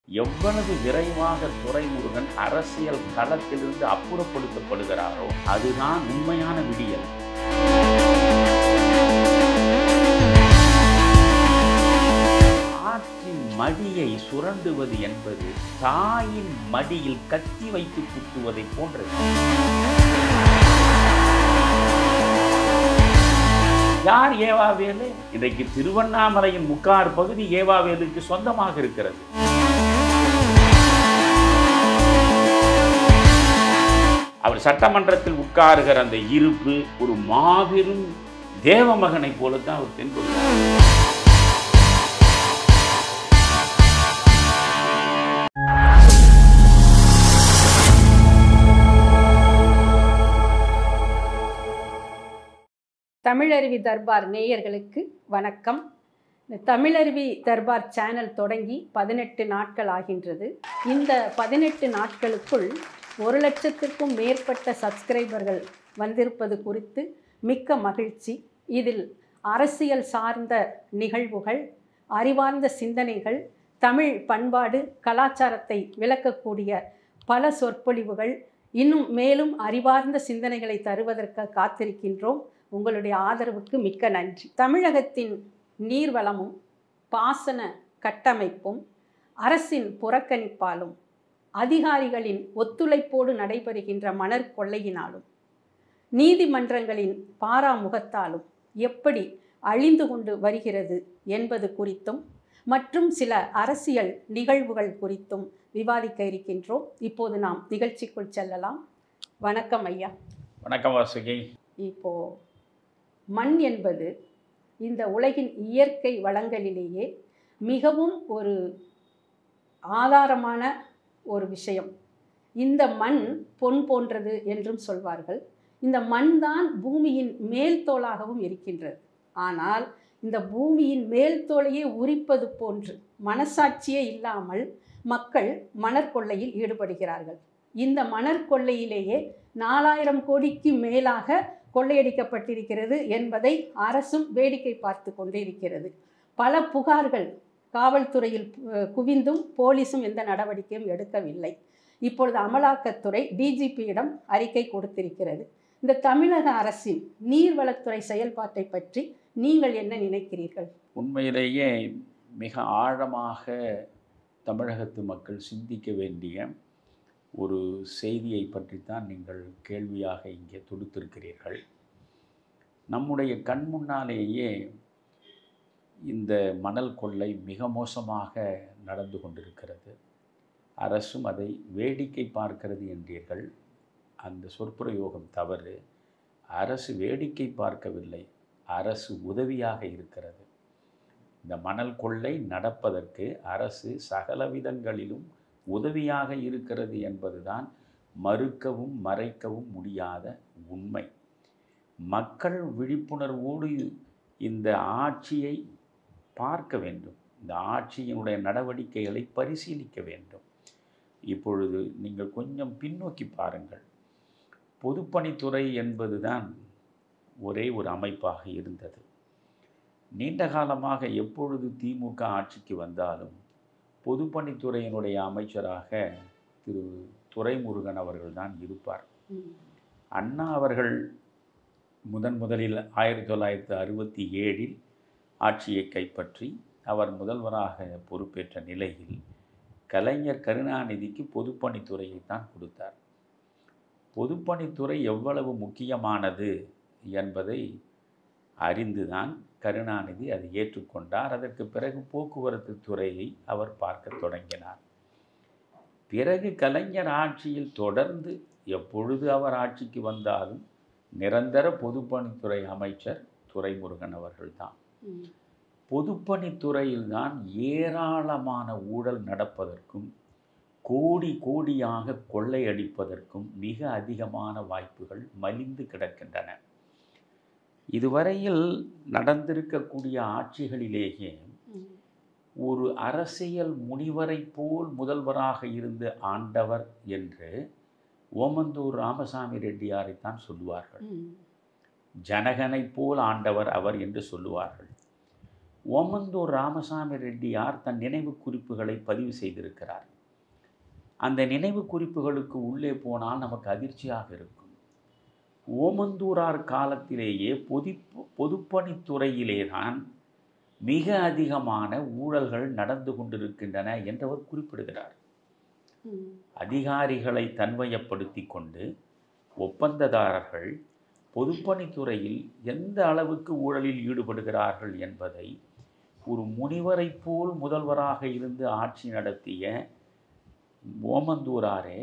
எவ்வளவு விரைவாக துரைமுருகன் அரசியல் களத்திலிருந்து அப்புறப்படுத்தப்படுகிறாரோ அதுதான் உண்மையான விடியல். ஆற்றின் மடியை சுரண்டுவது என்பது தாயின் மடியில் கத்தி வைத்து குத்துவதை போன்றது. யார் ஏவாவேலு? இன்றைக்கு திருவண்ணாமலையின் முக்கார் பகுதி ஏவாவேலுக்கு சொந்தமாக இருக்கிறது. அவர் சட்டமன்றத்தில் உட்காருகிற அந்த இருப்பு ஒரு மாபெரும் தேவமகனை போலத்தான் அவர் தென்படுகிறார். தமிழருவி தர்பார் நேயர்களுக்கு வணக்கம். இந்த தமிழருவி தர்பார் சேனல் தொடங்கி 18 நாட்கள் ஆகின்றது. இந்த 18 நாட்களுக்குள் 1,00,000க்கும் மேற்பட்ட சப்ஸ்கிரைபர்கள் வந்திருப்பது குறித்து மிக்க மகிழ்ச்சி. இதில் அரசியல் சார்ந்த நிகழ்வுகள், அறிவார்ந்த சிந்தனைகள், தமிழ் பண்பாடு கலாச்சாரத்தை விளக்கக்கூடிய பல சொற்பொழிவுகள், இன்னும் மேலும் அறிவார்ந்த சிந்தனைகளை தருவதற்கு காத்திருக்கின்றோம். உங்களுடைய ஆதரவுக்கு மிக்க நன்றி. தமிழகத்தின் நீர்வளமும் பாசன கட்டமைப்பும் அரசின் புறக்கணிப்பாலும் அதிகாரிகளின் ஒத்துழைப்போடு நடைபெறுகின்ற மணற் கொள்ளையினாலும் நீதிமன்றங்களின் பாராமுகத்தாலும் எப்படி அழிந்து கொண்டு வருகிறது என்பது குறித்தும் மற்றும் சில அரசியல் நிகழ்வுகள் குறித்தும் விவாதிக்க இருக்கின்றோம். இப்போது நாம் நிகழ்ச்சிக்குள் செல்லலாம். வணக்கம் ஐயா. வணக்கம் வாசுகி. இப்போ மண் என்பது இந்த உலகின் இயற்கை வளங்களிலேயே மிகவும் ஒரு ஆதாரமான ஒரு விஷயம். இந்த மண் பொன் போன்றது என்றும் சொல்வார்கள். இந்த மண் தான் பூமியின் மேல் தோலாகவும் இருக்கின்றது. ஆனால் இந்த பூமியின் மேல் தோலையே உரிப்பது போன்று மனசாட்சியே இல்லாமல் மக்கள் மணற்கொள்ளையில் ஈடுபடுகிறார்கள். இந்த மணற்கொள்ளையிலேயே 4000 கோடிக்கு மேலாக கொள்ளையடிக்கப்பட்டிருக்கிறது என்பதை அரசும் வேடிக்கை பார்த்து கொண்டே இருக்கிறது. பல புகார்கள் காவல்துறையில் குவிந்தும் போலீஸும் எந்த நடவடிக்கையும் எடுக்கவில்லை. இப்பொழுது அமலாக்கத்துறை டிஜிபியிடம் அறிக்கை கொடுத்திருக்கிறது. இந்த தமிழக அரசின் நீர்வளத்துறை செயல்பாட்டை பற்றி நீங்கள் என்ன நினைக்கிறீர்கள்? உண்மையிலேயே மிக ஆழமாக தமிழகத்து மக்கள் சிந்திக்க வேண்டிய ஒரு செய்தியை பற்றித்தான் நீங்கள் கேள்வியாக இங்கே தொடுத்திருக்கிறீர்கள். நம்முடைய கண் முன்னாலேயே இந்த மணல் கொள்ளை மிக மோசமாக நடந்து கொண்டிருக்கிறது. அரசும் அதை வேடிக்கை பார்க்கிறது என்றீர்கள். அந்த சொற்பிரயோகம் தவறு. அரசு வேடிக்கை பார்க்கவில்லை, அரசு உதவியாக இருக்கிறது. இந்த மணல் கொள்ளை நடப்பதற்கு அரசு சகல விதங்களிலும் உதவியாக இருக்கிறது என்பதுதான் மறுக்கவும் மறைக்கவும் முடியாத உண்மை. மக்கள் விழிப்புணர்வோடு இந்த ஆட்சியை பார்க்க வேண்டும். இந்த ஆட்சியினுடைய நடவடிக்கைகளை பரிசீலிக்க வேண்டும். இப்பொழுது நீங்கள் கொஞ்சம் பின்னோக்கி பாருங்கள். பொதுப்பணித்துறை என்பதுதான் ஒரே ஒரு அமைப்பாக இருந்தது. நீண்ட காலமாக எப்பொழுது திமுக ஆட்சிக்கு வந்தாலும் பொதுப்பணித்துறையினுடைய அமைச்சராக திரு துரைமுருகன் அவர்கள் தான் இருப்பார். அண்ணா அவர்கள் முதலில் 1967 ஆட்சியை கைப்பற்றி அவர் முதல்வராக பொறுப்பேற்ற நிலையில் கலைஞர் கருணாநிதிக்கு பொதுப்பணித்துறையைத்தான் கொடுத்தார். பொதுப்பணித்துறை எவ்வளவு முக்கியமானது என்பதை அறிந்துதான் கருணாநிதி அதை ஏற்றுக்கொண்டார். அதற்கு பிறகு போக்குவரத்து துறையை அவர் பார்க்க தொடங்கினார். பிறகு கலைஞர் ஆட்சியில் தொடர்ந்து எப்பொழுது அவர் ஆட்சிக்கு வந்தாலும் நிரந்தர பொதுப்பணித்துறை அமைச்சர் துரைமுருகன் அவர்கள்தான். பொதுப்பணித்துறையில்தான் ஏராளமான ஊழல் நடப்பதற்கும் கோடி கோடியாக கொள்ளையடிப்பதற்கும் மிக அதிகமான வாய்ப்புகள் மலிந்து கிடக்கின்றன. இதுவரையில் நடந்திருக்கக்கூடிய ஆட்சிகளிலேயே ஒரு அரசியல் முனிவரை போல் முதல்வராக இருந்து ஆண்டவர் என்று ஓமந்தூர் ராமசாமி ரெட்டியாரைத்தான் சொல்லுவார்கள். ஜனகனை போல் ஆண்டவர் அவர் என்று சொல்லுவார்கள். ஓமந்தூர் ராமசாமி ரெட்டியார் தன் நினைவு குறிப்புகளை பதிவு செய்திருக்கிறார். அந்த நினைவு குறிப்புகளுக்கு உள்ளே போனால் நமக்கு அதிர்ச்சியாக இருக்கும். ஓமந்தூரார் காலத்திலேயே பொதுப்பணித்துறையிலே தான் மிக அதிகமான ஊழல்கள் நடந்து கொண்டிருக்கின்றன என்று அவர் குறிப்பிடுகிறார். அதிகாரிகளை தன்வயப்படுத்தி கொண்டு ஒப்பந்ததாரர்கள் பொதுப்பணித்துறையில் எந்த அளவுக்கு ஊழலில் ஈடுபடுகிறார்கள் என்பதை ஒரு முனிவரை போல் முதல்வராக இருந்து ஆட்சி நடத்திய ஓமந்தூராரே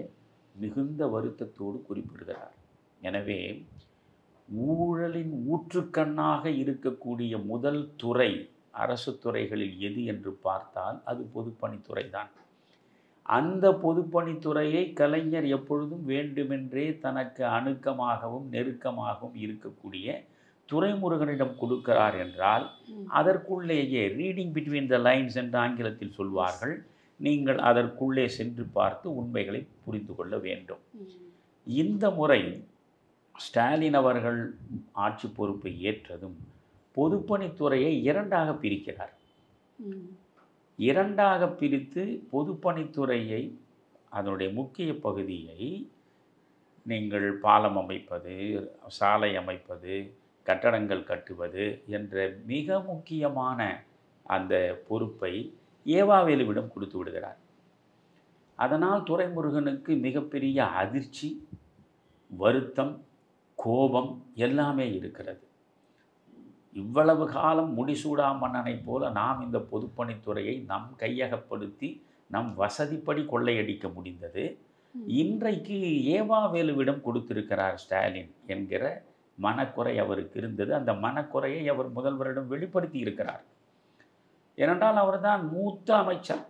மிகுந்த வருத்தத்தோடு குறிப்பிடுகிறார். எனவே ஊழலின் ஊற்றுக்கண்ணாக இருக்கக்கூடிய முதல் துறை அரசு துறைகளில் எது என்று பார்த்தால் அது பொதுப்பணித்துறை தான். அந்த பொதுப்பணித்துறையை கலைஞர் எப்பொழுதும் வேண்டுமென்றே தனக்கு அணுக்கமாகவும் நெருக்கமாகவும் இருக்கக்கூடிய துரைமுருகனிடம் கொடுக்கிறார் என்றால் அதற்குள்ளேயே ரீடிங் பிட்வீன் த லைன்ஸ் என்று ஆங்கிலத்தில் சொல்வார்கள். நீங்கள் அதற்குள்ளே சென்று பார்த்து உண்மைகளை புரிந்து கொள்ள வேண்டும். இந்த முறை ஸ்டாலின் அவர்கள் ஆட்சி பொறுப்பை ஏற்றதும் பொதுப்பணித்துறையை இரண்டாக பிரிக்கிறார். இரண்டாக பிரித்து பொதுப்பணித்துறையை அதனுடைய முக்கிய பகுதியை நீங்கள் பாலம் அமைப்பது, சாலை அமைப்பது, கட்டடங்கள் கட்டுவது என்ற மிக முக்கியமான அந்த பொறுப்பை ஏவாவேலுவிடம் கொடுத்து விடுகிறார். அதனால் துரைமுருகனுக்கு மிகப்பெரிய அதிர்ச்சி, வருத்தம், கோபம் எல்லாமே இருக்கிறது. இவ்வளவு காலம் முடிசூடா மன்னனை போல நாம் இந்த பொதுப்பணித்துறையை நம் கையகப்படுத்தி நம் வசதிப்படி கொள்ளையடிக்க முடிந்தது. இன்றைக்கு ஏவாவேலுவிடம் கொடுத்திருக்கிறார் ஸ்டாலின் என்கிற மனக்குறை அவருக்கு இருந்தது. அந்த மனக்குறையை அவர் முதல்வரிடம் வெளிப்படுத்தி இருக்கிறார். ஏனென்றால் அவர்தான் மூத்த அமைச்சர்.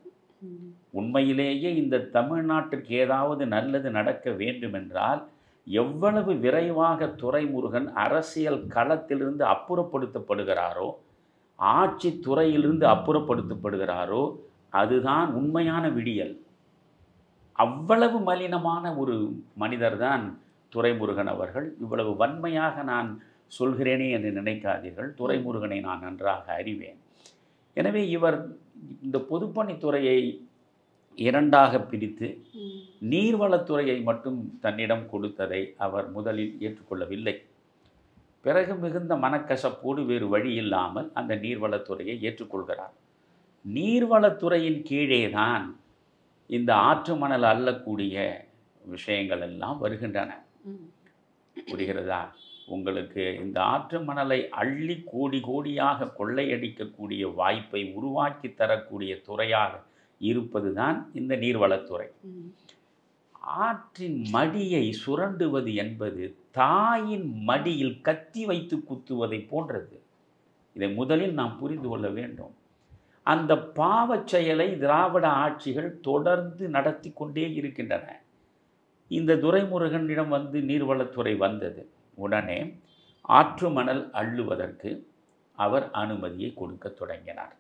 உண்மையிலேயே இந்த தமிழ்நாட்டிற்கு ஏதாவது நல்லது நடக்க வேண்டுமென்றால் எவ்வளவு விரைவாக துரைமுருகன் அரசியல் களத்திலிருந்து அப்புறப்படுத்தப்படுகிறாரோ, ஆட்சி துறையிலிருந்து அப்புறப்படுத்தப்படுகிறாரோ அதுதான் உண்மையான விடியல். அவ்வளவு மலினமான ஒரு மனிதர் தான் துரைமுருகன் அவர்கள். இவ்வளவு வன்மையாக நான் சொல்கிறேனே என்று நினைக்காதீர்கள். துரைமுருகனை நான் நன்றாக அறிவேன். எனவே இவர் இந்த பொதுப்பணித்துறையை இரண்டாக பிரித்து நீர்வளத்துறையை மட்டும் தன்னிடம் கொடுத்ததை அவர் முதலில் ஏற்றுக்கொள்ளவில்லை. பிறகு மிகுந்த மனக்கசப்போடு வேறு வழி இல்லாமல் அந்த நீர்வளத்துறையை ஏற்றுக்கொள்கிறார். நீர்வளத்துறையின் கீழே தான் இந்த ஆற்று மணல் அள்ளக்கூடிய விஷயங்கள் எல்லாம் வருகின்றன. புரிகிறதா உங்களுக்கு? இந்த ஆற்று மணலை அள்ளி கோடி கோடியாக கொள்ளையடிக்கக்கூடிய வாய்ப்பை உருவாக்கி தரக்கூடிய துறையாக இருப்பது தான் இந்த நீர்வளத்துறை. ஆற்றின் மடியை சுரண்டுவது என்பது தாயின் மடியில் கத்தி வைத்து குத்துவதை போன்றது. இதை முதலில் நாம் புரிந்து கொள்ள வேண்டும். அந்த பாவச் செயலை திராவிட ஆட்சிகள் தொடர்ந்து நடத்தி கொண்டே இருக்கின்றன. இந்த துரைமுருகனிடம் வந்து நீர்வளத்துறை வந்தது. உடனே ஆற்று மணல் அள்ளுவதற்கு அவர் அனுமதியை கொடுக்க தொடங்கினார்.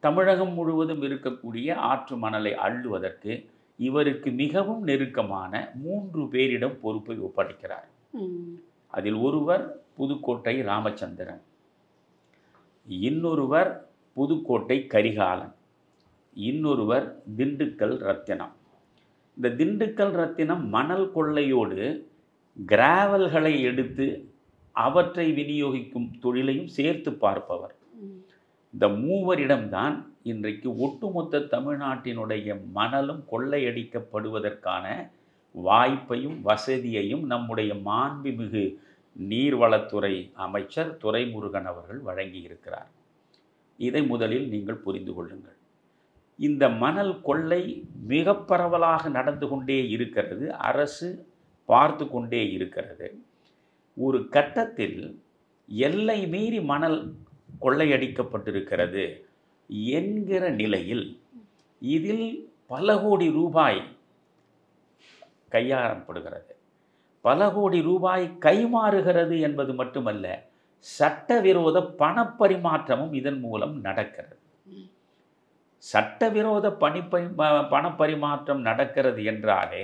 தமிழகம் முழுவதும் இருக்கக்கூடிய ஆற்று மணலை அள்ளுவதற்கு இவருக்கு மிகவும் நெருக்கமான 3 பேரிடம் பொறுப்பை ஒப்படைக்கிறார். அதில் ஒருவர் புதுக்கோட்டை ராமச்சந்திரன், இன்னொருவர் புதுக்கோட்டை கரிகாலன், இன்னொருவர் திண்டுக்கல் ரத்தினம். இந்த திண்டுக்கல் ரத்தினம் மணல் கொள்ளையோடு கிராவல்களை எடுத்து அவற்றை விநியோகிக்கும் தொழிலையும் சேர்த்து பார்ப்பவர். இந்த மூவரிடம்தான் இன்றைக்கு ஒட்டுமொத்த தமிழ்நாட்டினுடைய மணலும் கொள்ளையடிக்கப்படுவதற்கான வாய்ப்பையும் வசதியையும் நம்முடைய மாண்புமிகு நீர்வளத்துறை அமைச்சர் துரைமுருகன் அவர்கள் வழங்கியிருக்கிறார். இதை முதலில் நீங்கள் புரிந்து கொள்ளுங்கள். இந்த மணல் கொள்ளை மிக பரவலாக நடந்து கொண்டே இருக்கிறது. அரசு பார்த்து கொண்டே இருக்கிறது. ஒரு கட்டத்தில் எல்லை மீறி மணல் கொள்ளையடிக்கப்பட்டிருக்கிறது என்கிற நிலையில் இதில் பல கோடி ரூபாய் கையாளப்படுகிறது. பல கோடி ரூபாய் கைமாறுகிறது என்பது மட்டுமல்ல, சட்டவிரோத பணப்பரிமாற்றமும் இதன் மூலம் நடக்கிறது. சட்டவிரோத பணப்பரிமாற்றம் நடக்கிறது என்றாலே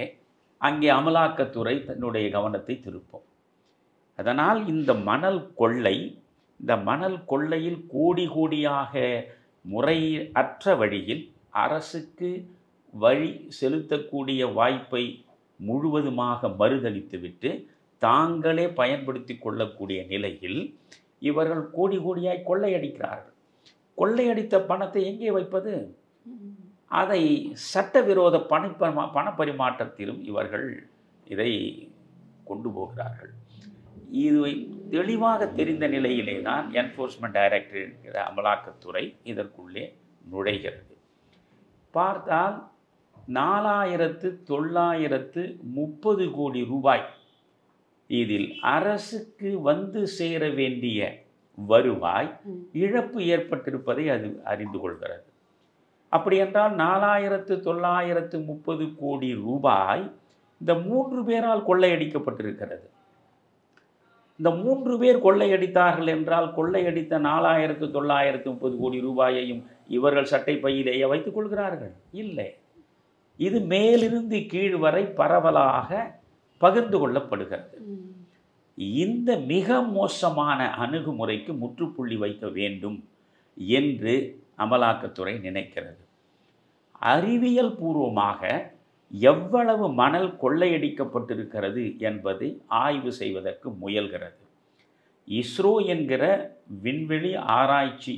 அங்கே அமலாக்கத்துறை தன்னுடைய கவனத்தை திருப்பும். அதனால் இந்த மணல் கொள்ளை இந்த மணல் கொள்ளையில் கோடி கோடியாக முறையற்ற வழியில் அரசுக்கு வழி செலுத்தக்கூடிய வாய்ப்பை முழுவதுமாக மறுதளித்துவிட்டு தாங்களே பயன்படுத்தி கொள்ளக்கூடிய நிலையில் இவர்கள் கோடி கோடியாய் கொள்ளையடிக்கிறார்கள். கொள்ளையடித்த பணத்தை எங்கே வைப்பது? அதை சட்டவிரோத பணப்பரிமாற்றத்திலும் இவர்கள் இதை கொண்டு போகிறார்கள். இது தெளிவாக தெரிந்த நிலையிலே தான் என்ஃபோர்ஸ்மெண்ட் டைரக்டரேட் என்கிற அமலாக்கத்துறை இதற்குள்ளே நுழைகிறது. பார்த்தால் 4930 கோடி ரூபாய் இதில் அரசுக்கு வந்து சேர வேண்டிய வருவாய் இழப்பு ஏற்பட்டிருப்பதை அது அறிந்து கொள்கிறது. அப்படி என்றால் 4930 கோடி ரூபாய் இந்த 3 பேரால் கொள்ளையடிக்கப்பட்டிருக்கிறது. இந்த 3 பேர் கொள்ளையடித்தார்கள் என்றால் கொள்ளையடித்த 4930 கோடி ரூபாயையும் இவர்கள் சட்டை பையிலேயே வைத்துக் கொள்கிறார்கள்? இல்லை. இது மேலிருந்து கீழ் வரை பரவலாக பகிர்ந்து கொள்ளப்படுகிறது. இந்த மிக மோசமான அணுகுமுறைக்கு முற்றுப்புள்ளி வைக்க வேண்டும் என்று அமலாக்கத்துறை நினைக்கிறது. அறிவியல் பூர்வமாக எவ்வளவு மணல் கொள்ளையடிக்கப்பட்டிருக்கிறது என்பதை ஆய்வு செய்வதற்கு முயல்கிறது. இஸ்ரோ என்கிற விண்வெளி ஆராய்ச்சி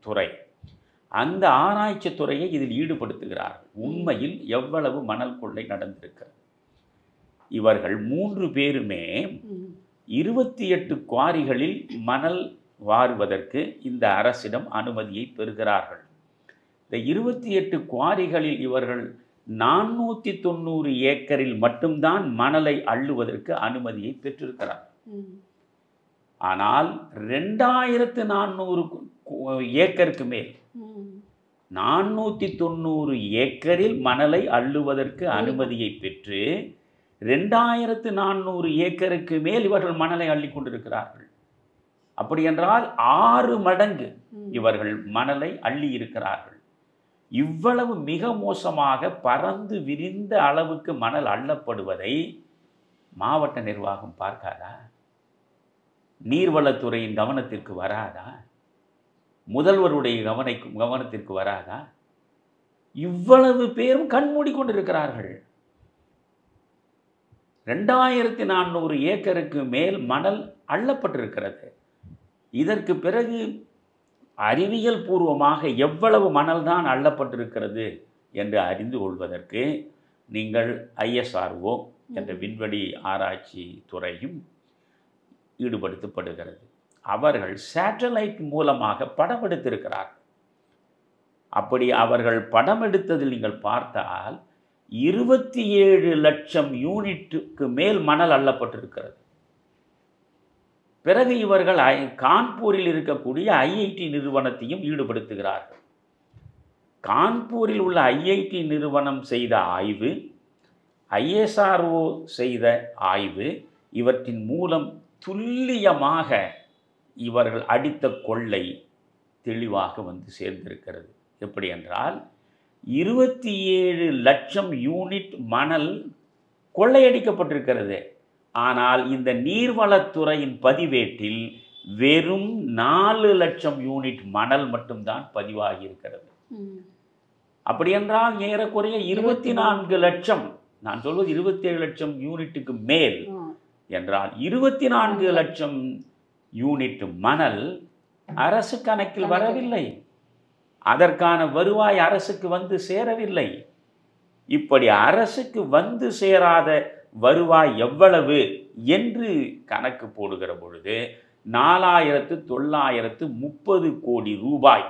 துறை, அந்த ஆராய்ச்சி துறையை இதில் ஈடுபடுத்துகிறார்கள். உண்மையில் எவ்வளவு மணல் கொள்ளை நடந்திருக்கிறது? இவர்கள் 3 பேருமே 28 குவாரிகளில் மணல் வாருவதற்கு இந்த அரசிடம் அனுமதியை பெறுகிறார்கள். இந்த 28 குவாரிகளில் இவர்கள் 490 ஏக்கரில் மட்டும்தான் மணலை அள்ளுவதற்கு அனுமதியை பெற்றிருக்கிறார்கள். ஆனால் 2400 ஏக்கருக்கு மேல் 490 ஏக்கரில் மணலை அள்ளுவதற்கு அனுமதியை பெற்று 2400 ஏக்கருக்கு மேல் இவர்கள் மணலை அள்ளி கொண்டிருக்கிறார்கள். அப்படி என்றால் 6 மடங்கு இவர்கள் மணலை அள்ளி இருக்கிறார்கள். இவ்வளவு மிக மோசமாக பறந்து விரிந்த அளவுக்கு மணல் அள்ளப்படுவதை மாவட்ட நிர்வாகம் பார்க்காதா? நீர்வளத்துறையின் கவனத்திற்கு வராதா? முதல்வருடைய கவனத்திற்கு வராதா? இவ்வளவு பேரும் கண்மூடி கொண்டிருக்கிறார்கள். 2400 ஏக்கருக்கு மேல் மணல் அள்ளப்பட்டிருக்கிறது. இதற்கு பிறகு அறிவியல் பூர்வமாக எவ்வளவு மணல் தான் அள்ளப்பட்டிருக்கிறது என்று அறிந்து கொள்வதற்கு நீங்கள் ISRO என்ற விண்வெளி ஆராய்ச்சி துறையும் ஈடுபடுத்தப்படுகிறது. அவர்கள் சேட்டலைட் மூலமாக படம் எடுத்திருக்கிறார்கள். அப்படி அவர்கள் படம் எடுத்ததில் நீங்கள் பார்த்தால் 27 லட்சம் யூனிட்டுக்கு மேல் மணல் அள்ளப்பட்டிருக்கிறது. பிறகு இவர்கள் கான்பூரில் இருக்கக்கூடிய IIT நிறுவனத்தையும் ஈடுபடுத்துகிறார்கள். கான்பூரில் உள்ள IIT நிறுவனம் செய்த ஆய்வு, ISRO செய்த ஆய்வு, இவற்றின் மூலம் துல்லியமாக இவர்கள் அடித்த கொள்ளை தெளிவாக வந்து சேர்ந்திருக்கிறது. எப்படி என்றால் 27 லட்சம் யூனிட் மணல் கொள்ளையடிக்கப்பட்டிருக்கிறது. ஆனால் இந்த நீர்வளத்துறையின் பதிவேட்டில் வெறும் 4 லட்சம் யூனிட் மணல் மட்டும்தான் பதிவாகி இருக்கிறது. அப்படி என்றால் ஏறக்குறைய 24 லட்சம், நான் சொல்வது 27 லட்சம் யூனிட்டுக்கு மேல் என்றால் 24 லட்சம் யூனிட் மணல் அரசு கணக்கில் வரவில்லை. அதற்கான வருவாய் அரசுக்கு வந்து சேரவில்லை. இப்படி அரசுக்கு வந்து சேராத வருவாய் எவ்வளவு என்று கணக்கு போடுகிற பொழுது 4930 கோடி ரூபாய்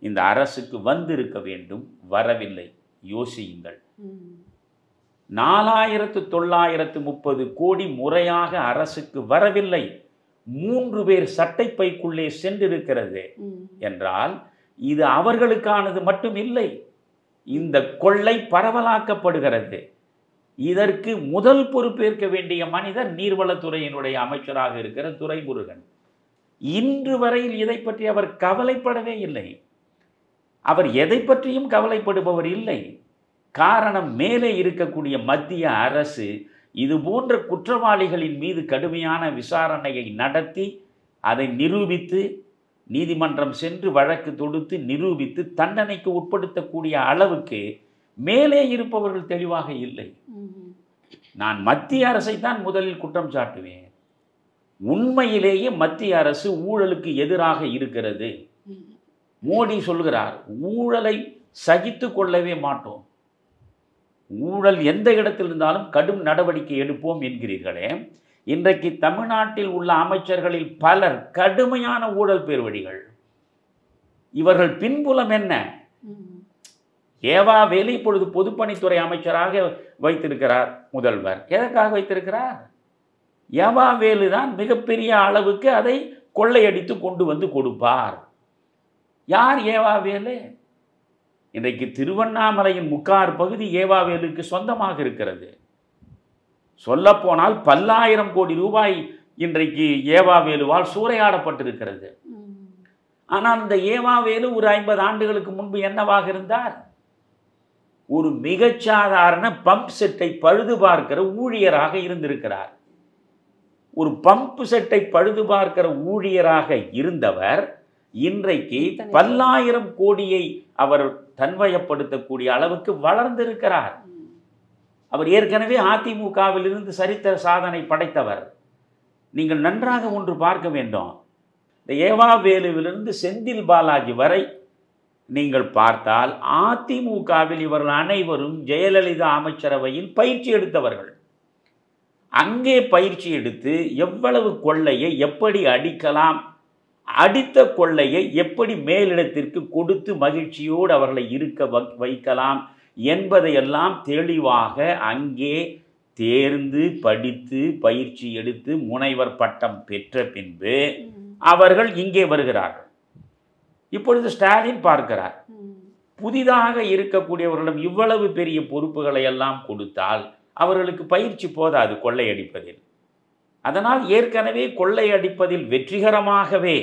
இந்த அரசுக்கு வந்திருக்க வேண்டும், வரவில்லை. யோசியுங்கள். 4930 கோடி முறையாக அரசுக்கு வரவில்லை. 3 பேர் சட்டைப்பைக்குள்ளே சென்றிருக்கிறது என்றால் இது அவர்களுக்கானது மட்டும் இல்லை. இந்த கொள்ளை பரவலாக்கப்படுகிறது. இதற்கு முதல் பொறுப்பேற்க வேண்டிய மனிதர் நீர்வளத்துறையினுடைய அமைச்சராக இருக்கிற துரைமுருகன். இன்று வரையில் இதை பற்றி அவர் கவலைப்படவே இல்லை. அவர் எதை பற்றியும் கவலைப்படுபவர் இல்லை. காரணம், மேலே இருக்கக்கூடிய மத்திய அரசு இது போன்ற குற்றவாளிகளின் மீது கடுமையான விசாரணையை நடத்தி அதை நிரூபித்து நீதிமன்றம் சென்று வழக்கு தொடுத்து நிரூபித்து தண்டனைக்கு உட்படுத்தக்கூடிய அளவுக்கு மேலே இருப்பவர்கள் தெளிவாக இல்லை. நான் மத்திய அரசை தான் முதலில் குற்றம் சாட்டுவேன். உண்மையிலேயே மத்திய அரசு ஊழலுக்கு எதிராக இருக்கிறது. மோடி சொல்கிறார், ஊழலை சகித்து கொள்ளவே மாட்டோம், ஊழல் எந்த இடத்தில் இருந்தாலும் கடும் நடவடிக்கை எடுப்போம் என்கிறீர்களே. இன்றைக்கு தமிழ்நாட்டில் உள்ள அமைச்சர்களில் பலர் கடுமையான ஊழல் பேர்வழிகள். இவர்கள் பின்புலம் என்ன? ஏவா வேலு இப்பொழுது பொதுப்பணித்துறை அமைச்சராக வைத்திருக்கிறார் முதல்வர். எதற்காக வைத்திருக்கிறார்? ஏவா வேலு தான் மிகப்பெரிய அளவுக்கு அதை கொள்ளையடித்து கொண்டு வந்து கொடுப்பார். யார் ஏவா வேலு? இன்றைக்கு திருவண்ணாமலையின் முக்கார் பகுதி ஏவா வேலுக்கு சொந்தமாக இருக்கிறது. சொல்லப்போனால் பல்லாயிரம் கோடி ரூபாய் இன்றைக்கு ஏவா வேலுவால் சூறையாடப்பட்டிருக்கிறது. ஆனால் இந்த ஏவா வேலு ஒரு 50 ஆண்டுகளுக்கு முன்பு என்னவாக இருந்தார்? ஒரு மிகச்சாதாரண பம்ப் செட்டை பழுது பார்க்கிற ஊழியராக இருந்திருக்கிறார். ஒரு பம்ப் செட்டை பழுது பார்க்கிற ஊழியராக இருந்தவர் இன்றைக்கு பல்லாயிரம் கோடியை அவர் தன்வயப்படுத்தக்கூடிய அளவுக்கு வளர்ந்திருக்கிறார். அவர் ஏற்கனவே அதிமுகவில் இருந்து சரித்திர சாதனை படைத்தவர். நீங்கள் நன்றாக ஒன்று பார்க்க வேண்டும். இந்த ஏவா வேலுவிலிருந்து செந்தில் பாலாஜி வரை நீங்கள் பார்த்தால் அதிமுகவில் இவர்கள் அனைவரும் ஜெயலலிதா அமைச்சரவையில் பயிற்சி எடுத்தவர்கள். அங்கே பயிற்சி எடுத்து எவ்வளவு கொள்ளையை எப்படி அடிக்கலாம், அடித்த கொள்ளையை எப்படி மேலிடத்திற்கு கொடுத்து மகிழ்ச்சியோடு அவர்களை இருக்க வைக்கலாம் என்பதையெல்லாம் தெளிவாக அங்கே தேர்ந்து படித்து பயிற்சி எடுத்து முனைவர் பட்டம் பெற்ற பின்பு அவர்கள் இங்கே வருகிறார்கள். இப்பொழுது ஸ்டாலின் பார்க்கிறார், புதிதாக இருக்கக்கூடியவர்களிடம் இவ்வளவு பெரிய பொறுப்புகளை எல்லாம் கொடுத்தால் அவர்களுக்கு பயிற்சி போதாது கொள்ளையடிப்பதில். அதனால் ஏற்கனவே கொள்ளையடிப்பதில் வெற்றிகரமாகவே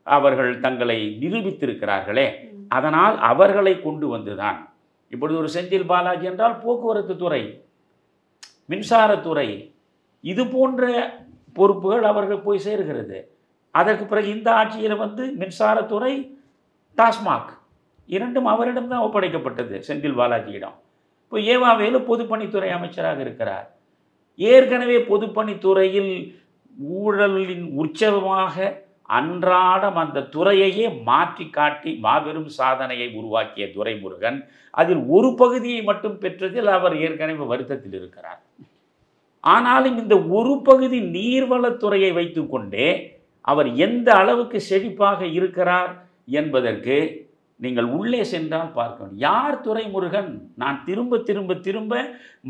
அவர்கள் தங்களை நிரூபித்திருக்கிறார்களே, அதனால் அவர்களை கொண்டு வந்துதான் இப்பொழுது ஒரு செந்தில் பாலாஜி என்றால் போக்குவரத்து துறை, மின்சாரத்துறை, இது போன்ற பொறுப்புகள் அவர்கள் போய் சேர்கிறது. அதற்கு பிறகு இந்த ஆட்சியில் வந்து மின்சாரத்துறை, டாஸ்மாக் இரண்டும் அவரிடம்தான் ஒப்படைக்கப்பட்டது, செந்தில் பாலாஜியிடம். இப்போ ஏவா வேலு பொதுப்பணித்துறை அமைச்சராக இருக்கிறார். ஏற்கனவே பொதுப்பணித்துறையில் ஊழலின் உற்சவமாக அன்றாடம் அந்த துறையையே மாற்றி காட்டி மாபெரும் சாதனையை உருவாக்கிய துரைமுருகன் அதில் ஒரு பகுதியை மட்டும் பெற்றதில் அவர் ஏற்கனவே வருத்தத்தில் இருக்கிறார். ஆனாலும் இந்த ஒரு பகுதி நீர்வளத்துறையை வைத்துக்கொண்டே அவர் எந்த அளவுக்கு செழிப்பாக இருக்கிறார் என்பதற்கு நீங்கள் உள்ளே சென்றால் பார்க்க வேண்டும். யார் துரைமுருகன்? நான் திரும்ப திரும்ப திரும்ப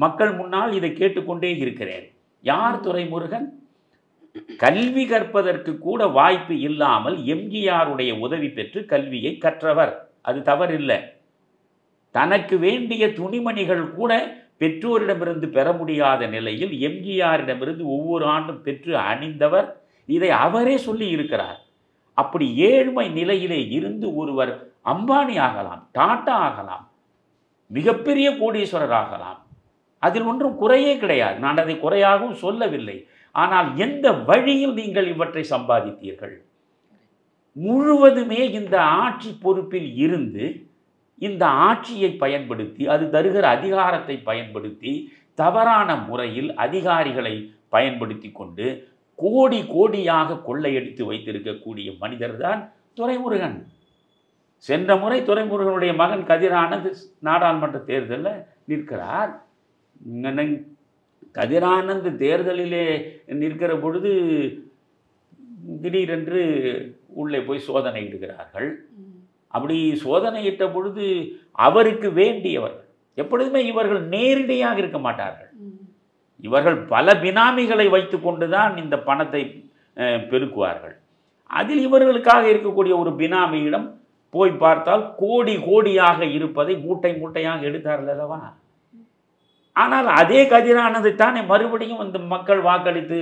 மக்கள் முன்னால் இதை கேட்டுக்கொண்டே இருக்கிறேன். யார் துரைமுருகன்? கல்வி கற்பதற்கு கூட வாய்ப்பு இல்லாமல் எம்ஜிஆருடைய உதவி பெற்று கல்வியை கற்றவர். அது தவறில்லை. தனக்கு வேண்டிய துணிமணிகள் கூட பெற்றோரிடமிருந்து பெற முடியாத நிலையில் எம்ஜிஆரிடமிருந்து ஒவ்வொரு ஆண்டும் பெற்று அணிந்தவர். இதை அவரே சொல்லி இருக்கிறார். அப்படி ஏழ்மை நிலையிலே இருந்து ஒருவர் அம்பானி ஆகலாம், டாட்டா ஆகலாம், மிகப்பெரிய கோடீஸ்வரர் ஆகலாம். அதில் ஒன்றும் குறையே கிடையாது. நான் அதை குறையாகவும் சொல்லவில்லை. ஆனால் எந்த வழியில் நீங்கள் இவற்றை சம்பாதித்தீர்கள்? முழுவதுமே இந்த ஆட்சி பொறுப்பில் இருந்து இந்த ஆட்சியை பயன்படுத்தி, அது தருகிற அதிகாரத்தை பயன்படுத்தி, தவறான முறையில் அதிகாரிகளை பயன்படுத்தி கொண்டு கோடி கோடியாக கொள்ளையடித்து வைத்திருக்கக்கூடிய மனிதர் தான் துரைமுருகன். சென்ற முறை துரைமுருகனுடைய மகன் கதிரானந்த் நாடாளுமன்ற தேர்தலில் நிற்கிறார். கதிரானந்த் தேர்தலிலே நிற்கிற பொழுது திடீரென்று உள்ளே போய் சோதனை இடுகிறார்கள். அப்படி சோதனையிட்ட பொழுது அவருக்கு வேண்டியவர்கள், எப்பொழுதுமே இவர்கள் நேரடியாக இருக்க மாட்டார்கள். இவர்கள் பல பினாமிகளை வைத்து கொண்டு தான் இந்த பணத்தை பெருக்குவார்கள். அதில் இவர்களுக்காக இருக்கக்கூடிய ஒரு பினாமியிடம் போய் பார்த்தால் கோடி கோடியாக இருப்பதை மூட்டை மூட்டையாக எடுத்தார்கள் அல்லவா? ஆனால் அதே கதிரானதை தானே மறுபடியும் இந்த மக்கள் வாக்களித்து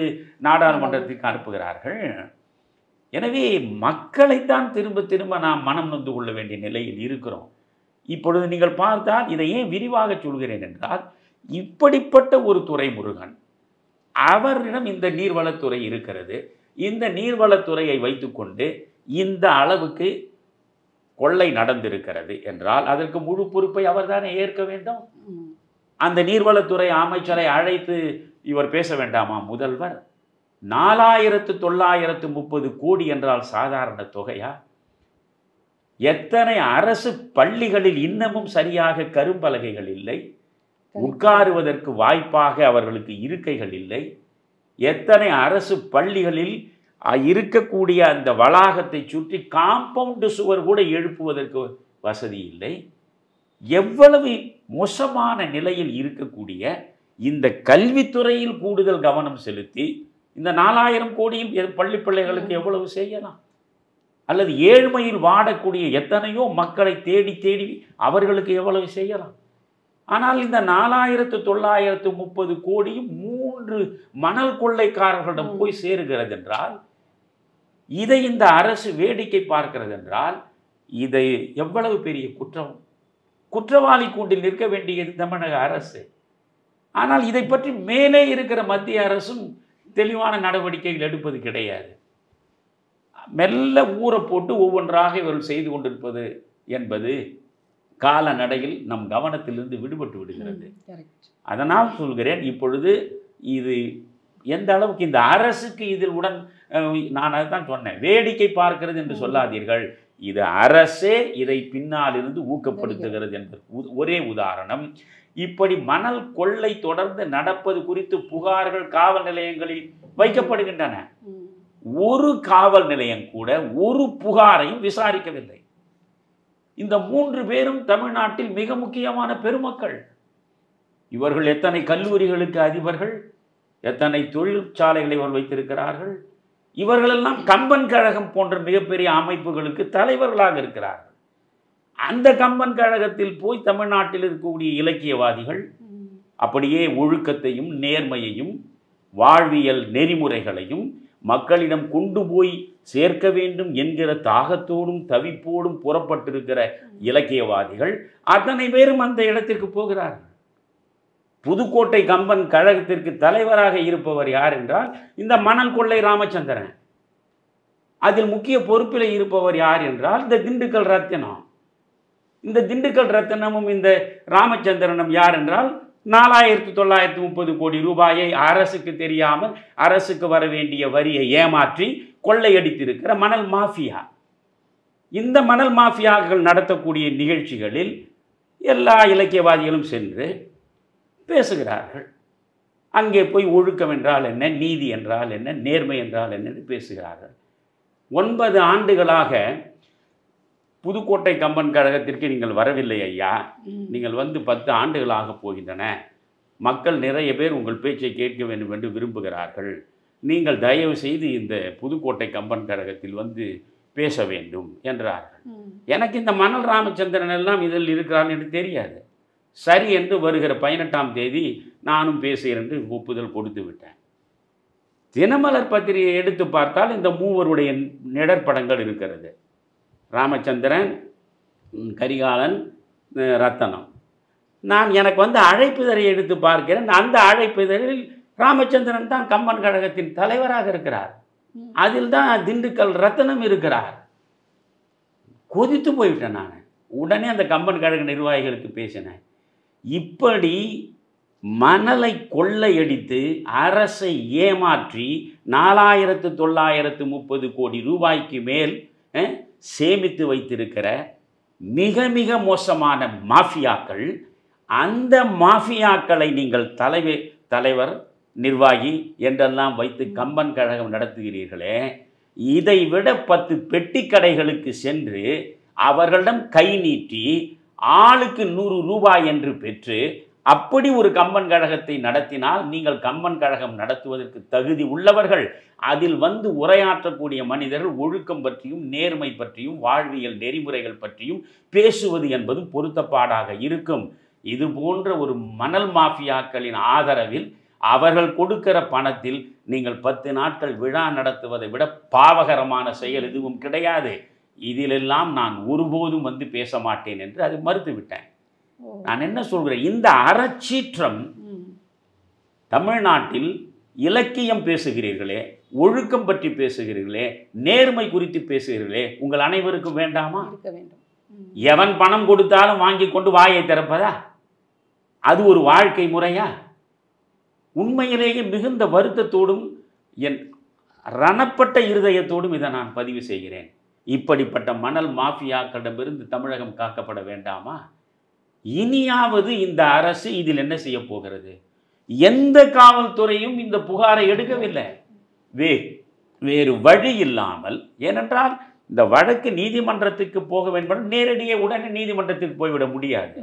நாடாளுமன்றத்துக்கு அனுப்புகிறார்கள். எனவே மக்களைத்தான் திரும்ப திரும்ப நாம் மனம் நொந்து கொள்ள வேண்டிய நிலையில் இருக்கிறோம். இப்பொழுது நீங்கள் பார்த்தால், இதை ஏன் விரிவாக சொல்கிறேன் என்றால், இப்படிப்பட்ட ஒரு துரைமுருகன், அவரிடம் இந்த நீர்வளத்துறை இருக்கிறது. இந்த நீர்வளத்துறையை வைத்துக்கொண்டு இந்த அளவுக்கு கொள்ளை நடந்திருக்கிறது என்றால் அதற்கு முழு பொறுப்பை அவர்தானே ஏற்க வேண்டும். அந்த நீர்வளத்துறை அமைச்சரை அழைத்து இவர் பேச வேண்டாமா முதல்வர்? 4930 கோடி என்றால் சாதாரண தொகையா? எத்தனை அரசு பள்ளிகளில் இன்னமும் சரியாக கரும்பலகைகள் இல்லை, உட்காருவதற்கு வாய்ப்பாக அவர்களுக்கு இருக்கைகள் இல்லை. எத்தனை அரசு பள்ளிகளில் இருக்கக்கூடிய அந்த வளாகத்தை சுற்றி காம்பவுண்டு சுவர் கூட எழுப்புவதற்கு வசதி இல்லை. எவ்வளவு மோசமான நிலையில் இருக்கக்கூடிய இந்த கல்வித்துறையில் கூடுதல் கவனம் செலுத்தி இந்த 4000 கோடியும் பள்ளி பிள்ளைகளுக்கு எவ்வளவு செய்யலாம்? அல்லது ஏழ்மையில் வாடக்கூடிய எத்தனையோ மக்களை தேடி தேடி அவர்களுக்கு எவ்வளவு செய்யலாம்? ஆனால் இந்த 4930 கோடியும் 3 மணல் கொள்ளைக்காரர்களிடம் போய் சேருகிறது என்றால், இதை இந்த அரசு வேடிக்கை பார்க்கிறது என்றால், இதை எவ்வளவு பெரிய குற்றவாளி கூண்டில் நிற்க வேண்டியது தமிழக அரசு. ஆனால் இதை பற்றி மேலே இருக்கிற மத்திய அரசும் தெளிவான நடவடிக்கைகள் எடுப்பது கிடையாது. மெல்ல ஊற போட்டு ஒவ்வொன்றாக இவர்கள் செய்து கொண்டிருப்பது என்பது காலநடையில் நம் கவனத்திலிருந்து விடுபட்டு விடுகிறது. அதனால் சொல்கிறேன், இப்பொழுது இது எந்த அளவுக்கு இந்த அரசுக்கு இதில் நான் அதுதான் சொன்னேன், வேடிக்கை பார்க்கிறது என்று சொல்லாதீர்கள். இது அரசே இதை பின்னாலிருந்து ஊக்கப்படுத்துகிறது என்பது ஒரே உதாரணம். இப்படி மணல் கொள்ளை தொடர்ந்து நடப்பது குறித்து புகார்கள் காவல் நிலையங்களில் வைக்கப்படுகின்றன. ஒரு காவல் நிலையம் கூட ஒரு புகாரையும் விசாரிக்கவில்லை. இந்த 3 பேரும் தமிழ்நாட்டில் மிக முக்கியமான பெருமக்கள். இவர்கள் எத்தனை கல்லூரிகளுக்கு அதிபர்கள், எத்தனை தொழிற்சாலைகளை இவர் வைத்திருக்கிறார்கள். இவர்களெல்லாம் கம்பன் கழகம் போன்ற மிகப்பெரிய அமைப்புகளுக்கு தலைவர்களாக இருக்கிறார்கள். அந்த கம்பன் கழகத்தில் போய் தமிழ்நாட்டில் இருக்கக்கூடிய இலக்கியவாதிகள் அப்படியே ஒழுக்கத்தையும் நேர்மையையும் வாழ்வியல் நெறிமுறைகளையும் மக்களிடம் கொண்டு போய் சேர்க்க வேண்டும் என்கிற தாகத்தோடும் தவிப்போடும் புறப்பட்டிருக்கிற இலக்கியவாதிகள் அத்தனை பேரும் அந்த இடத்திற்கு போகிறார்கள். புதுக்கோட்டை கம்பன் கழகத்திற்கு தலைவராக இருப்பவர் யார் என்றால் இந்த மணல் கொள்ளை ராமச்சந்திரன். அதில் முக்கிய பொறுப்பில் இருப்பவர் யார் என்றால் இந்த திண்டுக்கல் ரத்தினம். இந்த திண்டுக்கல் ரத்தினமும் இந்த ராமச்சந்திரனும் யார் என்றால் 4930 கோடி ரூபாயை அரசுக்கு தெரியாமல் அரசுக்கு வர வேண்டிய வரியை ஏமாற்றி கொள்ளையடித்திருக்கிற மணல் மாஃபியா. இந்த மணல் மாஃபியாக்கள் நடத்தக்கூடிய நிகழ்ச்சிகளில் எல்லா இலக்கியவாதிகளும் சென்று பேசுகிறார்கள். அங்கே போய் ஒழுக்கம் என்றால் என்ன, நீதி என்றால் என்ன, நேர்மை என்றால் என்னன்னு பேசுகிறார்கள். 9 ஆண்டுகளாக புதுக்கோட்டை கம்பன் கழகத்திற்கு நீங்கள் வரவில்லை ஐயா, நீங்கள் வந்து 10 ஆண்டுகளாக போகின்றன. மக்கள் நிறைய பேர் உங்கள் பேச்சை கேட்க வேண்டும் என்று விரும்புகிறார்கள். நீங்கள் தயவு செய்து இந்த புதுக்கோட்டை கம்பன் கழகத்தில் வந்து பேச வேண்டும் என்றார்கள். எனக்கு இந்த மணல் ராமச்சந்திரன் எல்லாம் இதில் இருக்கிறான் என்று தெரியாது. சரி என்று வருகிற 18ஆம் தேதி நானும் பேசுகிறேன் என்று ஒப்புதல் கொடுத்து விட்டேன். தினமலர் பத்திரிகையை எடுத்து பார்த்தால் இந்த 3 நிழற்படங்கள் இருக்கிறது. ராமச்சந்திரன், கரிகாலன், ரத்தனம். நான் எனக்கு வந்து அழைப்பிதழை எடுத்து பார்க்கிறேன். அந்த அழைப்பிதழில் ராமச்சந்திரன் தான் கம்பன் கழகத்தின் தலைவராக இருக்கிறார். அதில் தான் திண்டுக்கல் ரத்தனம் இருக்கிறார். கொதித்து போய்விட்டேன் நான். உடனே அந்த கம்பன் கழக நிர்வாகிகளுக்கு பேசினேன். இப்படி மணலை கொள்ளையடித்து அரசை ஏமாற்றி 4930 கோடி ரூபாய்க்கு மேல் சேமித்து வைத்திருக்கிற மிக மிக மோசமான மாஃபியாக்கள், அந்த மாஃபியாக்களை நீங்கள் தலைவர் நிர்வாகி என்றெல்லாம் வைத்து கம்பன் கழகம் நடத்துகிறீர்களே, இதை விட 10 பெட்டி கடைகளுக்கு சென்று அவர்களிடம் கை நீட்டி ஆளுக்கு 100 ரூபாய் என்று பெற்று அப்படி ஒரு கம்பன் கழகத்தை நடத்தினால் நீங்கள் கம்பன் கழகம் நடத்துவதற்கு தகுதி உள்ளவர்கள். அதில் வந்து உரையாற்றக்கூடிய மனிதர்கள் ஒழுக்கம் பற்றியும் நேர்மை பற்றியும் வாழ்வியல் நெறிமுறைகள் பற்றியும் பேசுவது என்பதும் பொருத்தப்பாடாக இருக்கும். இது போன்ற ஒரு மணல் மாஃபியாக்களின் ஆதரவில் அவர்கள் கொடுக்கிற பணத்தில் நீங்கள் 10 நாட்கள் விழா நடத்துவதை விட பாவகரமான செயல் எதுவும் கிடையாது. இதிலெல்லாம் நான் ஒருபோதும் வந்து பேச மாட்டேன் என்று அதை மறுத்துவிட்டேன். நான் என்ன சொல்கிறேன், இந்த அறச்சீற்றம் தமிழ்நாட்டில் இலக்கியம் பேசுகிறீர்களே, ஒழுக்கம் பற்றி பேசுகிறீர்களே, நேர்மை குறித்து பேசுகிறீர்களே, உங்கள் அனைவருக்கும் வேண்டாமா? இருக்க வேண்டும். எவன் பணம் கொடுத்தாலும் வாங்கி கொண்டு வாயை திறப்பதா? அது ஒரு வாழ்க்கை முறையா? உண்மையிலேயே மிகுந்த வருத்தத்தோடும் என் ரணப்பட்ட இருதயத்தோடும் இதை நான் பதிவு செய்கிறேன். இப்படிப்பட்ட மணல் மாஃபியாக்களிடமிருந்து தமிழகம் காக்கப்பட வேண்டாமா? இனியாவது இந்த அரசு இதில் என்ன செய்ய போகிறது? எந்த காவல்துறையும் இந்த புகாரை எடுக்கவில்லை. வேறு வழி இல்லாமல், ஏனென்றால் இந்த வழக்கு நீதிமன்றத்துக்கு போக வேண்டும், நேரடியே உடனே நீதிமன்றத்துக்கு போய்விட முடியாது.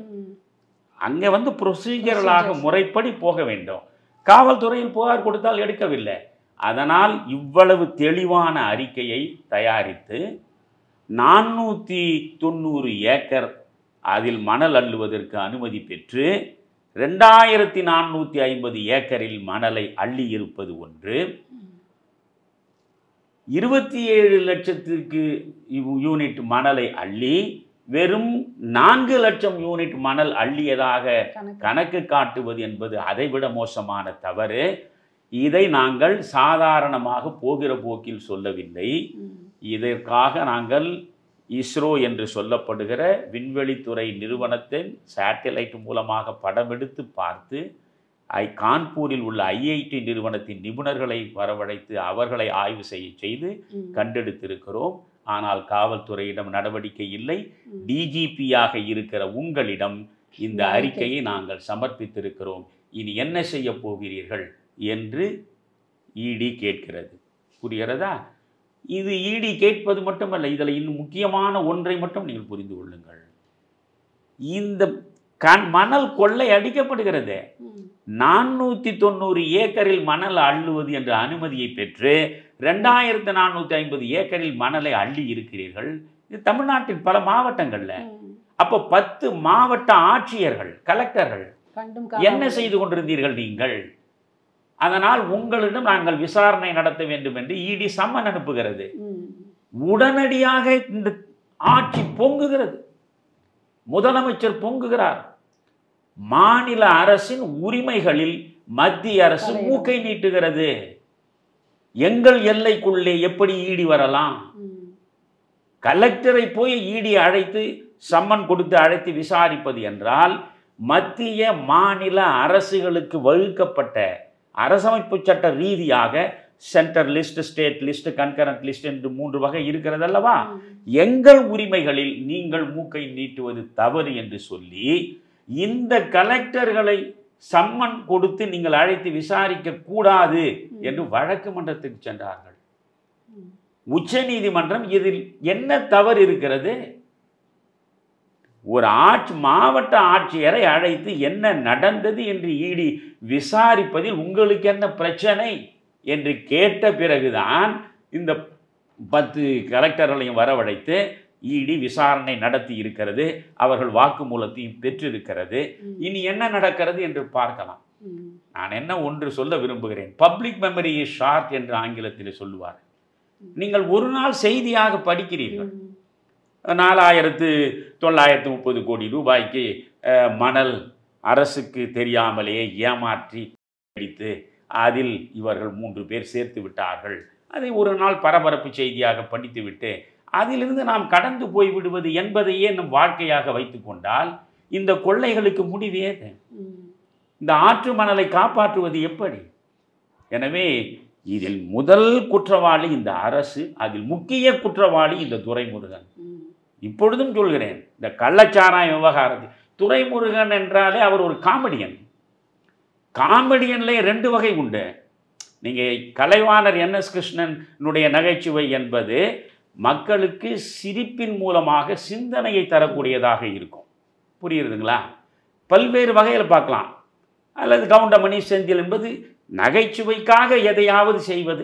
அங்கே வந்து ப்ரொசீஜரலாக முறைப்படி போக வேண்டும். காவல்துறையில் புகார் கொடுத்தால் எடுக்கவில்லை. அதனால் இவ்வளவு தெளிவான அறிக்கையை தயாரித்து 490 ஏக்கர் அதில் மணல் அள்ளுவதற்கு அனுமதி பெற்று 2450 ஏக்கரில் மணலை அள்ளி இருப்பது ஒன்று, 27 லட்சத்திற்கு யூனிட் மணலை அள்ளி வெறும் 4 லட்சம் யூனிட் மணல் அள்ளியதாக கணக்கு காட்டுவது என்பது அதைவிட மோசமான தவறு. இதை நாங்கள் சாதாரணமாக போகிற போக்கில் சொல்லவில்லை. இதற்காக நாங்கள் இஸ்ரோ என்று சொல்லப்படுகிற விண்வெளித்துறை நிறுவனத்தின் சேட்டலைட் மூலமாக படம் எடுத்து பார்த்து, கான்பூரில் உள்ள ஐஐடி நிறுவனத்தின் நிபுணர்களை வரவழைத்து அவர்களை ஆய்வு செய்து கண்டெடுத்திருக்கிறோம். ஆனால் காவல்துறையிடம் நடவடிக்கை இல்லை. டிஜிபியாக இருக்கிற உங்களிடம் இந்த அறிக்கையை நாங்கள் சமர்ப்பித்திருக்கிறோம். இனி என்ன செய்ய போகிறீர்கள் என்று இடி கேட்கிறது. புரிகிறதா? இது இடி கேட்பது மட்டுமல்ல, இதில் இன்னும் முக்கியமான ஒன்றை மட்டும் நீங்கள் புரிந்து கொள்ளுங்கள். இந்த மணல் கொள்ளை அடிக்கப்படுகிறது. 490 ஏக்கரில் மணல் அள்ளுவது என்ற அனுமதியை பெற்று 2450 ஏக்கரில் மணலை அள்ளி இருக்கிறீர்கள். இது தமிழ்நாட்டின் பல மாவட்டங்கள்ல. அப்போ 10 மாவட்ட ஆட்சியர்கள், கலெக்டர்கள் என்ன செய்து கொண்டிருந்தீர்கள் நீங்கள்? அதனால் உங்களிடம் நாங்கள் விசாரணை நடத்த வேண்டும் என்று இடி சம்மன் அனுப்புகிறது. உடனடியாக இந்த ஆட்சி பொங்குகிறது. முதலமைச்சர் பொங்குகிறார். மாநில அரசின் உரிமைகளில் மத்திய அரசு மூக்கை நீட்டுகிறது. எங்கள் எல்லைக்குள்ளே எப்படி ஈடி வரலாம்? கலெக்டரை போய் ஈடி அழைத்து சம்மன் கொடுத்து அழைத்து விசாரிப்பது என்றால் மத்திய மாநில அரசுகளுக்கு வகுக்கப்பட்ட அரசமைப்பு சட்ட ரீதியாக centre list, state list, concurrent list என்று 3 வகை இருக்கிறது அல்லவா? எங்கள் உரிமைகளில் நீங்கள் மூக்கை நீட்டுவது தவறு என்று சொல்லி இந்த கலெக்டர்களை சம்மன் கொடுத்து நீங்கள் அழைத்து விசாரிக்க கூடாது என்று வழக்கு மன்றத்துக்கு சென்றார்கள். உச்ச நீதிமன்றம் இதில் என்ன தவறு இருக்கிறது? ஒரு மாவட்ட ஆட்சியரை அழைத்து என்ன நடந்தது என்று இடி விசாரிப்பதில் உங்களுக்கு என்ன பிரச்சனை என்று கேட்ட பிறகுதான் இந்த 10 கலெக்டர்களையும் வரவழைத்து இடி விசாரணை நடத்தி இருக்கிறது. அவர்கள் வாக்குமூலத்தையும் பெற்றிருக்கிறது. இனி என்ன நடக்கிறது என்று பார்க்கலாம். நான் என்ன ஒன்று சொல்ல விரும்புகிறேன். பப்ளிக் மெமரி இஸ் ஷார்ட் என்று ஆங்கிலத்தில் சொல்லுவார். நீங்கள் ஒரு நாள் செய்தியாக படிக்கிறீர்கள், 4930 கோடி ரூபாய்க்கு மணல் அரசுக்கு தெரியாமலேயே ஏமாற்றி அடித்து அதில் இவர்கள் 3 பேர் சேர்த்து விட்டார்கள். அதை ஒரு நாள் பரபரப்பு செய்தியாக படித்துவிட்டு அதிலிருந்து நாம் கடந்து போய்விடுவது என்பதையே நம் வாழ்க்கையாக வைத்து கொண்டால் இந்த கொள்ளைகளுக்கு முடிவேது. இந்த ஆற்று மணலை காப்பாற்றுவது எப்படி? எனவே இதில் முதல் குற்றவாளி இந்த அரசு, அதில் முக்கிய குற்றவாளி இந்த துரைமுருகன். இப்பொழுதும் சொல்கிறேன், இந்த கள்ளச்சாராய விவகாரத்தில் துரைமுருகன் என்றாலே அவர் ஒரு காமெடியன். காமெடியன்ல 2 வகை உண்டு. நீங்கள் கலைவாணர் NS கிருஷ்ணனுடைய நகைச்சுவை என்பது மக்களுக்கு சிரிப்பின் மூலமாக சிந்தனையை தரக்கூடியதாக இருக்கும். புரியுறதுங்களா? பல்வேறு வகையில் பார்க்கலாம். அல்லது கவுண்டமணி, செந்தில் என்பது நகைச்சுவைக்காக எதையாவது செய்வது.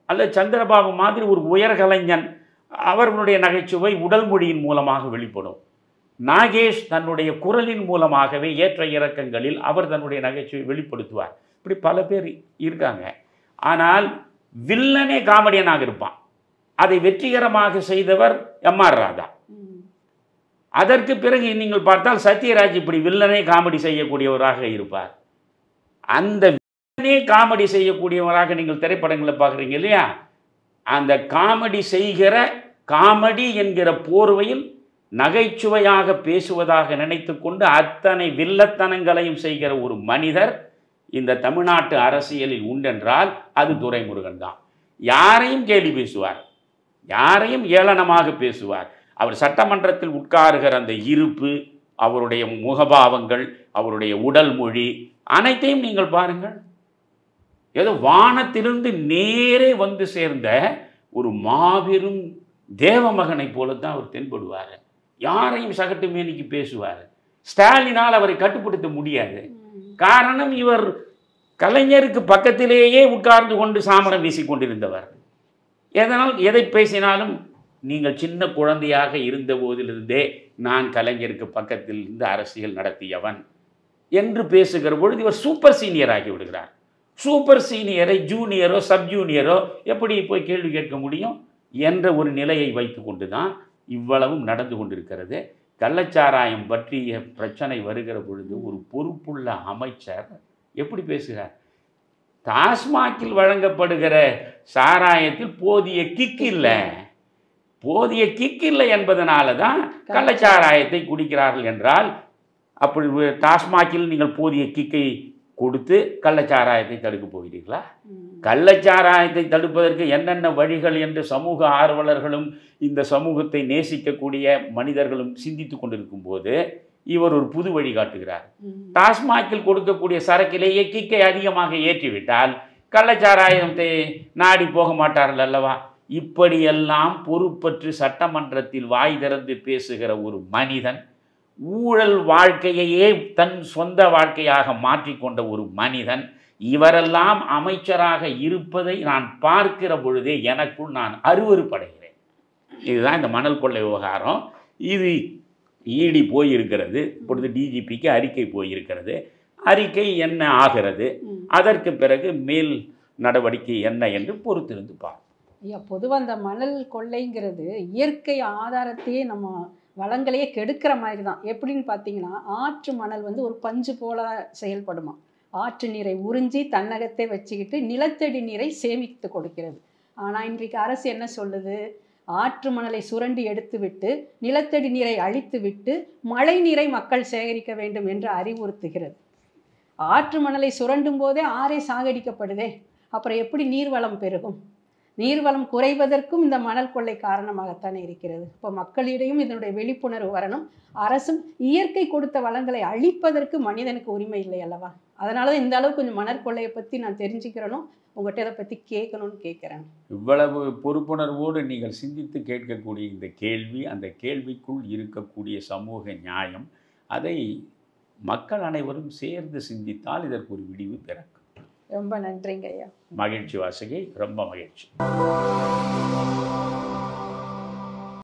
அல்லது சந்திரபாபு மாதிரி ஒரு உயர்கலைஞன், அவர்களுடைய நகைச்சுவை உடல் மொழியின் மூலமாக வெளிப்படும். நாகேஷ் தன்னுடைய குரலின் மூலமாகவே ஏற்ற இறக்கங்களில் அவர் தன்னுடைய நகைச்சுவை வெளிப்படுத்துவார். இப்படி பல பேர் இருக்காங்க. ஆனால் வில்லனே காமெடியனாக இருப்பான். அதை வெற்றிகரமாக செய்தவர் MR ராதா. அதற்கு பிறகு நீங்கள் பார்த்தால் சத்யராஜ் இப்படி வில்லனே காமெடி செய்யக்கூடியவராக இருப்பார். அந்த வேணும்னே காமெடி செய்யக்கூடியவராக நீங்கள் திரைப்படங்களை பார்க்குறீங்க இல்லையா? அந்த காமெடி செய்கிற காமெடி என்கிற போர்வையில் நகைச்சுவையாக பேசுவதாக நினைத்து கொண்டு அத்தனை வில்லத்தனங்களையும் செய்கிற ஒரு மனிதர் இந்த தமிழ்நாட்டு அரசியலில் உண்டென்றால் அது துரைமுருகன் தான். யாரையும் கேலி பேசுவார், யாரையும் ஏளனமாக பேசுவார். அவர் சட்டமன்றத்தில் உட்காருகிற அந்த இருப்பு, அவருடைய முகபாவங்கள், அவருடைய உடல் மொழி அனைத்தையும் நீங்கள் பாருங்கள். ஏதோ வானத்திலிருந்து நேரே வந்து சேர்ந்த ஒரு மாபெரும் தேவமகனை போலத்தான் அவர் தென்படுவார். யாரையும் சகட்டு மேனிக்கு பேசுவார். ஸ்டாலினால் அவரை கட்டுப்படுத்த முடியாது. காரணம், இவர் கலைஞருக்கு பக்கத்திலேயே உட்கார்ந்து கொண்டு சாமரம் வீசிக்கொண்டிருந்தவர். எதனால் எதை பேசினாலும் நீங்கள் சின்ன குழந்தையாக இருந்த போதிலிருந்தே நான் கலைஞருக்கு பக்கத்தில் இருந்து அரசியல் நடத்தியவன் என்று பேசுகிற பொழுது இவர் சூப்பர் சீனியர் ஆகி விடுகிறார். சூப்பர் சீனியரை ஜூனியரோ சப் ஜூனியரோ எப்படி போய் கேள்வி கேட்க முடியும் என்ற ஒரு நிலையை வைத்து கொண்டு தான் இவ்வளவும் நடந்து கொண்டிருக்கிறது. கள்ளச்சாராயம் பற்றிய பிரச்சனை வருகிற பொழுது ஒரு பொறுப்புள்ள அமைச்சர் எப்படி பேசுகிறார்? டாஸ்மாகில் வழங்கப்படுகிற சாராயத்தில் போதிய கிக் இல்லை, போதிய கிக் இல்லை என்பதனால தான் கள்ளச்சாராயத்தை குடிக்கிறார்கள் என்றால், அப்படி டாஸ்மாகில் நீங்கள் போதிய கிக்கை கொடுத்து கள்ளச்சாராயத்தை தடுக்க போகிறீர்களா? கள்ளச்சாராயத்தை தடுப்பதற்கு என்னென்ன வழிகள் என்று சமூக ஆர்வலர்களும் இந்த சமூகத்தை நேசிக்கக்கூடிய மனிதர்களும் சிந்தித்து கொண்டிருக்கும் போது இவர் ஒரு புது வழி காட்டுகிறார். டாஸ்மாகில் கொடுக்கக்கூடிய சரக்கிலேயே கிக்கை அதிகமாக ஏற்றிவிட்டால் கள்ளச்சாராயத்தை நாடி போக மாட்டார்கள் அல்லவா? இப்படியெல்லாம் பொறுப்பற்று சட்டமன்றத்தில் வாய் திறந்து பேசுகிற ஒரு மனிதன், ஊழல் வாழ்க்கையையே தன் சொந்த வாழ்க்கையாக மாற்றிக்கொண்ட ஒரு மனிதன், இவரெல்லாம் அமைச்சராக இருப்பதை நான் பார்க்கிற பொழுதே எனக்குள் நான் அருவருப்படைகிறேன். இதுதான் இந்த மணல் கொள்ளை விவகாரம். இது ஈடி போயிருக்கிறது, இப்பொழுது டிஜிபிக்கு அறிக்கை போயிருக்கிறது. அறிக்கை என்ன ஆகிறது, அதற்கு பிறகு மேல் நடவடிக்கை என்ன என்று பொறுத்திருந்து பார்ப்போம். ஐயா, பொதுவாக அந்த மணல் கொள்ளைங்கிறது இயற்கை ஆதாரத்தையே நம்ம வளங்களையே கெடுக்கிற மாதிரி தான். எப்படின்னு பார்த்தீங்கன்னா, ஆற்று மணல் வந்து ஒரு பஞ்சு போல செயல்படுமா. ஆற்று நீரை உறிஞ்சி தன்னகத்தை வச்சுக்கிட்டு நிலத்தடி நீரை சேமித்து கொடுக்கிறது. ஆனால் இன்றைக்கு அரசு என்ன சொல்லுது? ஆற்று மணலை சுரண்டி எடுத்துவிட்டு நிலத்தடி நீரை அழித்து விட்டு மழை நீரை மக்கள் சேகரிக்க வேண்டும் என்று அறிவுறுத்துகிறது. ஆற்று மணலை சுரண்டும் போதே ஆறே சாகடிக்கப்படுதே, அப்புறம் எப்படி நீர்வளம் பெருகும்? நீர்வளம் குறைவதற்கும் இந்த மணல் கொள்ளை காரணமாகத்தானே இருக்கிறது. இப்போ மக்களிடையும் இதனுடைய விழிப்புணர்வு வரணும். அரசும் இயற்கை கொடுத்த வளங்களை அழிப்பதற்கு மனிதனுக்கு உரிமை இல்லை அல்லவா? அதனால தான் இந்த அளவுக்கு கொஞ்சம் மணல் கொள்ளையை பற்றி நான் தெரிஞ்சுக்கிறனும், உங்கள்கிட்ட இதை பற்றி கேட்கணும்னு கேட்குறேன். இவ்வளவு பொறுப்புணர்வோடு நீங்கள் சிந்தித்து கேட்கக்கூடிய இந்த கேள்வி, அந்த கேள்விக்குள் இருக்கக்கூடிய சமூக நியாயம், அதை மக்கள் அனைவரும் சேர்ந்து சிந்தித்தால் இதற்கு ஒரு விடிவு பிறக்கும். ரொம்ப நன்றிங்க ஐயா. மகிழ்ச்சி வாசகி, ரொம்ப மகிழ்ச்சி.